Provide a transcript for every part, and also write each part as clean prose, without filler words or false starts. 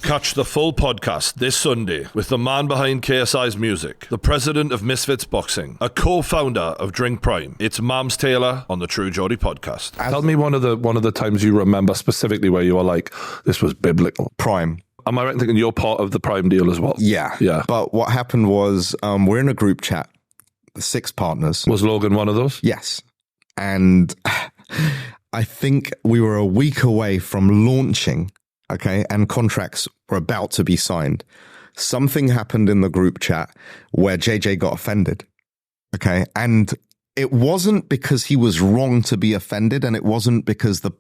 Catch the full podcast this Sunday with the man behind KSI's music, the president of Misfits Boxing, a co-founder of Drink Prime. It's Mams Taylor on the True Geordie podcast. Tell me one of the times you remember specifically where you were like, this was biblical. Prime. Am I right in thinking you're part of the Prime deal as well? Yeah. But what happened was we're in a group chat, 6 partners. Was Logan one of those? Yes. And I think we were a week away from launching. Okay, and contracts were about to be signed. Something happened in the group chat where JJ got offended. Okay, and it wasn't because he was wrong to be offended, and it wasn't because the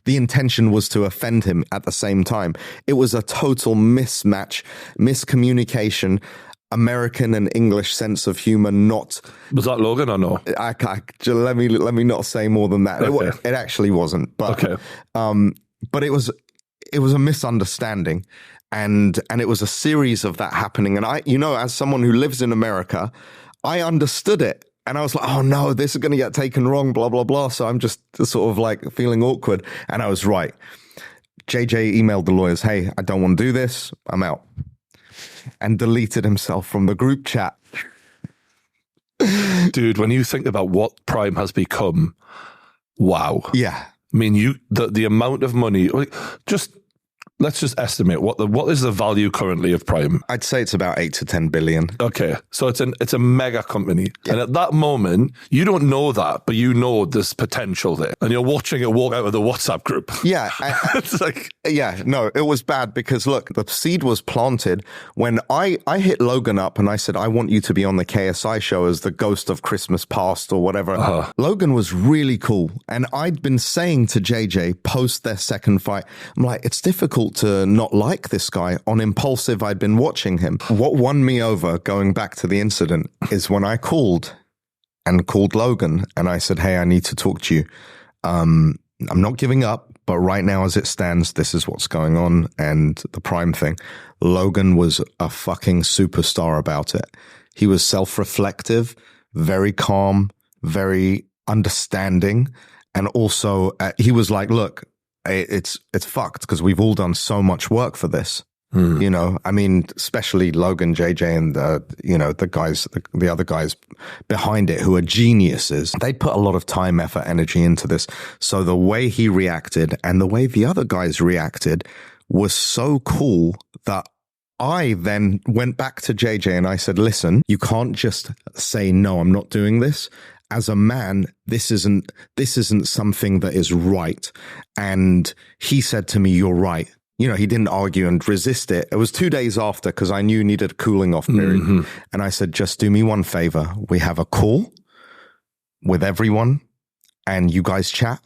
intention was to offend him at the same time. It was a total mismatch, miscommunication, American and English sense of humor. Not was that Logan or no? Let me not say more than that. Okay. It actually wasn't. But okay. But it was a misunderstanding, and it was a series of that happening. And I, as someone who lives in America, I understood it, and I was like, oh no, this is going to get taken wrong, blah blah blah. So I'm just sort of like feeling awkward, and I was right. JJ emailed the lawyers, hey, I don't want to do this, I'm out, and deleted himself from the group chat. Dude, when you think about what Prime has become, wow. Yeah. I mean, the amount of money, let's just estimate what is the value currently of Prime? I'd say it's about 8 to 10 billion. Okay, so it's a mega company, yeah. And at that moment, you don't know that, but you know there's potential there, and you're watching it walk out of the WhatsApp group. Yeah, it's like, yeah, no, it was bad because look, the seed was planted when I hit Logan up and I said, I want you to be on the KSI show as the ghost of Christmas past or whatever. Logan was really cool, and I'd been saying to JJ post their second fight, I'm like, it's difficult to not like this guy. On Impulsive, I'd been watching him. What won me over, going back to the incident, is when I called Logan and I said, hey, I need to talk to you. I'm not giving up, but right now as it stands, this is what's going on, and the Prime thing. Logan was a fucking superstar about it. He was self-reflective, very calm, very understanding, and also he was like, look, it's fucked because we've all done so much work for this. I mean, especially Logan, JJ, and the other guys behind it who are geniuses. They put a lot of time, effort, energy into this. So the way he reacted and the way the other guys reacted was so cool that I then went back to JJ and I said, listen, you can't just say, no, I'm not doing this. As a man, this isn't something that is right. And he said to me, you're right. He didn't argue and resist it. It was 2 days after because I knew needed a cooling off period. Mm-hmm. And I said, just do me one favor. We have a call with everyone and you guys chat,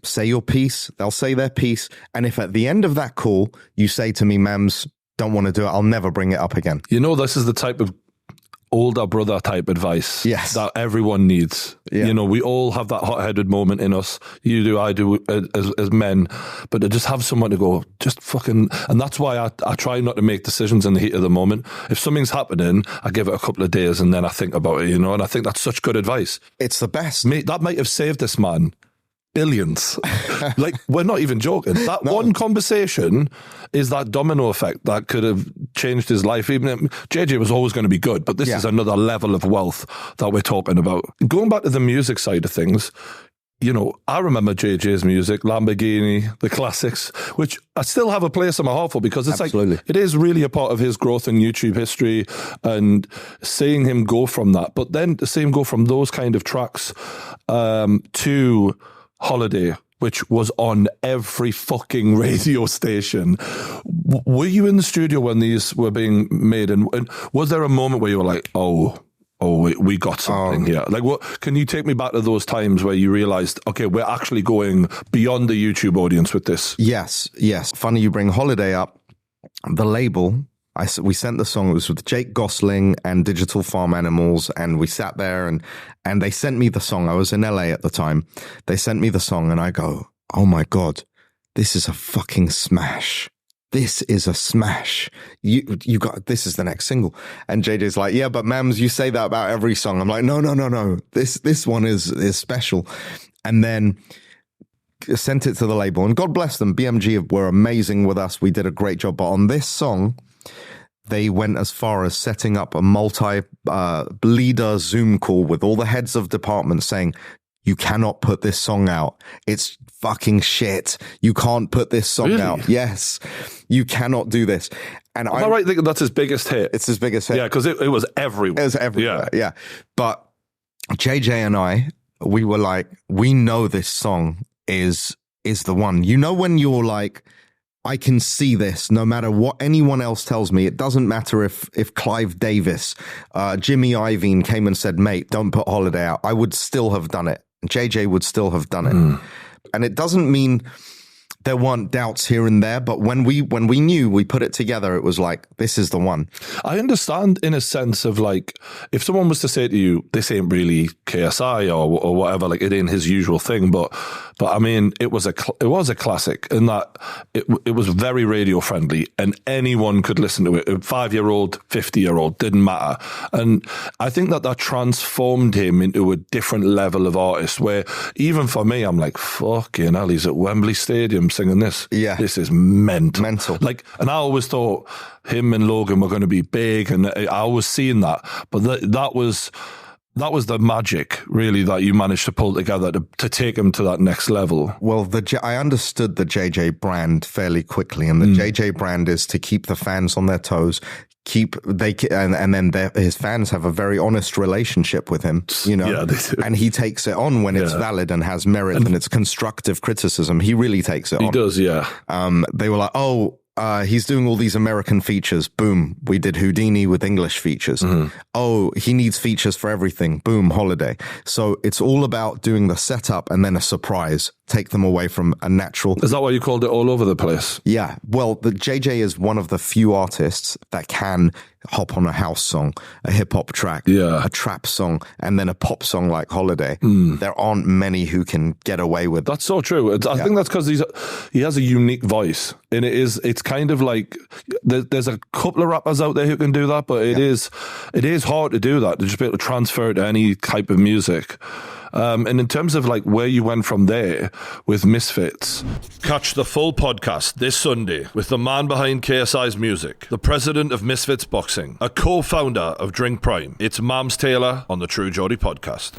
say your piece. They'll say their piece. And if at the end of that call, you say to me, Mams, don't want to do it, I'll never bring it up again. This is the type of older brother type advice that everyone needs. Yeah. We all have that hot-headed moment in us. You do, I do, as men. But to just have someone to go, just fucking... And that's why I try not to make decisions in the heat of the moment. If something's happening, I give it a couple of days and then I think about it, and I think that's such good advice. It's the best. Mate, that might have saved this man billions. Like, we're not even joking. That one conversation is that domino effect that could have changed his life. Even JJ was always going to be good, but this is another level of wealth that we're talking about. Going back to the music side of things, I remember JJ's music, Lamborghini, the classics, which I still have a place in my heart for because it's Absolutely. Like, it is really a part of his growth in YouTube history, and seeing him go from that, but then to see him go from those kind of tracks to Holiday, which was on every fucking radio station. Were you in the studio when these were being made? And was there a moment where you were like, oh, we got something here? Like, what? Can you take me back to those times where you realized, okay, we're actually going beyond the YouTube audience with this? Yes. Funny you bring Holiday up. The label, we sent the song. It was with Jake Gosling and Digital Farm Animals, and we sat there and they sent me the song. I was in LA at the time. They sent me the song, and I go, oh my God, this is a fucking smash. This is a smash. You got, this is the next single. And JJ's like, yeah, but Mams, you say that about every song. I'm like, no. This one is special. And then sent it to the label, and God bless them. BMG were amazing with us. We did a great job. But on this song, they went as far as setting up a multi-leader Zoom call with all the heads of departments saying, you cannot put this song out. It's fucking shit. You can't put this song out. Yes. You cannot do this. And Am I right thinking that's his biggest hit? It's his biggest hit. Yeah, because it was everywhere. It was everywhere, yeah. But JJ and I, we were like, we know this song is the one. You know when you're like, I can see this no matter what anyone else tells me. It doesn't matter if Clive Davis, Jimmy Iovine came and said, mate, don't put Holiday out. I would still have done it. JJ would still have done it. And it doesn't mean there weren't doubts here and there, but when we knew, we put it together, it was like, this is the one. I understand in a sense of like, if someone was to say to you, this ain't really KSI or whatever, like it ain't his usual thing, but I mean, it was a classic in that it was very radio friendly and anyone could listen to it. A 5-year-old, 50-year-old, didn't matter. And I think that transformed him into a different level of artist where even for me, I'm like, fucking hell, he's at Wembley Stadium singing this. Yeah. This is mental. Like, and I always thought him and Logan were going to be big, and I was seeing that. But that was the magic, really, that you managed to pull together to take him to that next level. Well, I understood the JJ brand fairly quickly, and the JJ brand is to keep the fans on their toes. And then his fans have a very honest relationship with him, you know, yeah, they do. And he takes it on when it's valid and has merit and it's constructive criticism. He really takes it on. He does, yeah. They were like, he's doing all these American features. Boom. We did Houdini with English features. Oh, he needs features for everything. Boom. Holiday. So it's all about doing the setup and then a surprise. Take them away from a natural. Is that why you called it all over the place? Yeah. Well, the JJ is one of the few artists that can hop on a house song, a hip hop track, a trap song, and then a pop song like Holiday. There aren't many who can get away with. That's so true. I think that's because he has a unique voice, and it's kind of like there's a couple of rappers out there who can do that, but it is hard to do that, to just be able to transfer it to any type of music. And in terms of like where you went from there with Misfits. Catch the full podcast this Sunday with the man behind KSI's music, the president of Misfits Boxing, a co-founder of Drink Prime. It's Mams Taylor on the True Geordie podcast.